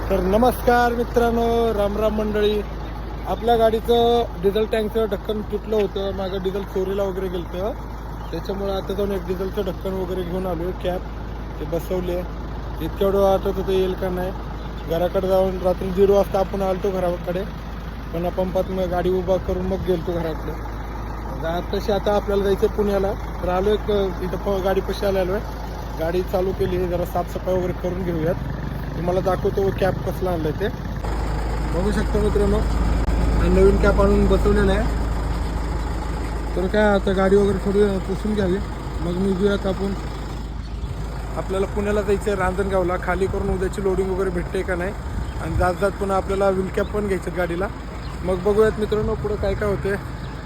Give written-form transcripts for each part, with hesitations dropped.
तर नमस्कार मित्रांनो, रामराम मंडळी. आपल्या गाडीचं डिझेल टँकचं ढक्कन तुटलं होतं. मागं डिझेल चोरीला वगैरे गेलं, त्याच्यामुळे आता जाऊन एक डिझेलचं ढक्कन वगैरे घेऊन आलो. कॅप ते बसवले. इतक्या वेळ वाटत होतं येईल का नाही. घराकडे जाऊन रात्री 0 वाजता आपण आलतो घराकडे, पण पंपात मग गाडी उभा करून मग गेलतो घराकडे. तशी आता आपल्याला जायचं पुण्याला. तर आलो एक इथं गाडी पशी आलेलो आहे. गाडी चालू केली, जरा साफसफाई वगैरे करून घेऊयात. तुम्हाला दाखवतो कॅप कसला आणलाय ते. बघू शकतो मित्रांनो, नवीन कॅप आणून बसवलेला आहे. तर काय आता गाडी वगैरे थोडी पुसून घ्यावी, मग निघूयात आपण. आपल्याला पुण्याला जायचं आहे रांजणगावला. खाली करून उद्याची लोडिंग वगैरे भेटते का नाही, आणि जात जात पुन्हा आपल्याला व्हील कॅप पण घ्यायचं गाडीला. मग बघूयात मित्रांनो पुढं काय काय होते.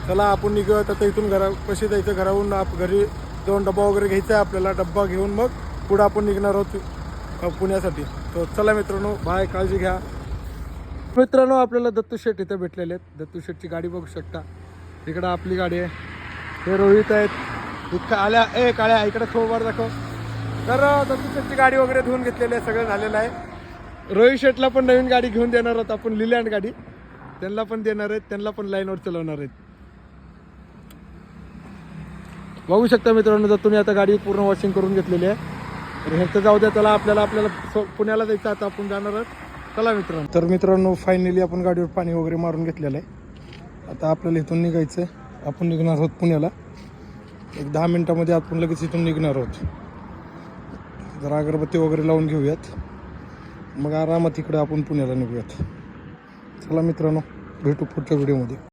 चला आपण निघूयात आता इथून. कशी जायचं, घराहून घरी जाऊन डब्बा वगैरे घ्यायचा आहे आपल्याला. डब्बा घेऊन मग पुढं आपण निघणार आहोत पुण्यासाठी. तर चला मित्रांनो, बाय, काळजी घ्या. मित्रांनो आपल्याला दत्तू शेठ इथं भेटलेले आहेत. दत्तू शेठची गाडी बघू शकता. इकडं आपली गाडी आहे. हे रोहित आहेत. इतकं आल्या काळ्या इकडे थोबार दाखव. तर दत्तू शेठची गाडी वगैरे धुवून घेतलेली आहे, सगळं झालेलं आहे. रोहित शेठला पण नवीन गाडी घेऊन देणार आहोत आपण, लिलँड गाडी. त्यांना पण देणार आहेत, त्यांना पण लाईनवर चालवणार आहेत. बघू शकता मित्रांनो, दत्तूने आता गाडी पूर्ण वॉशिंग करून घेतलेली आहे. तर ह्याचं जाऊ द्या. त्याला आपल्याला पुण्याला जायचं, आता आपण जाणार आहोत. चला मित्रांनो. तर मित्रांनो फायनली आपण गाडीवर पाणी वगैरे मारून घेतलेलं आहे. आता आपल्याला इथून निघायचं आहे. आपण निघणार आहोत पुण्याला. एक 10 मिनिटामध्ये आपण लगेच इथून निघणार आहोत. जरा अगरबत्ती वगैरे लावून घेऊयात, मग आरामात इकडे आपण पुण्याला निघूयात. चला मित्रांनो, भेटू पुढच्या व्हिडिओमध्ये.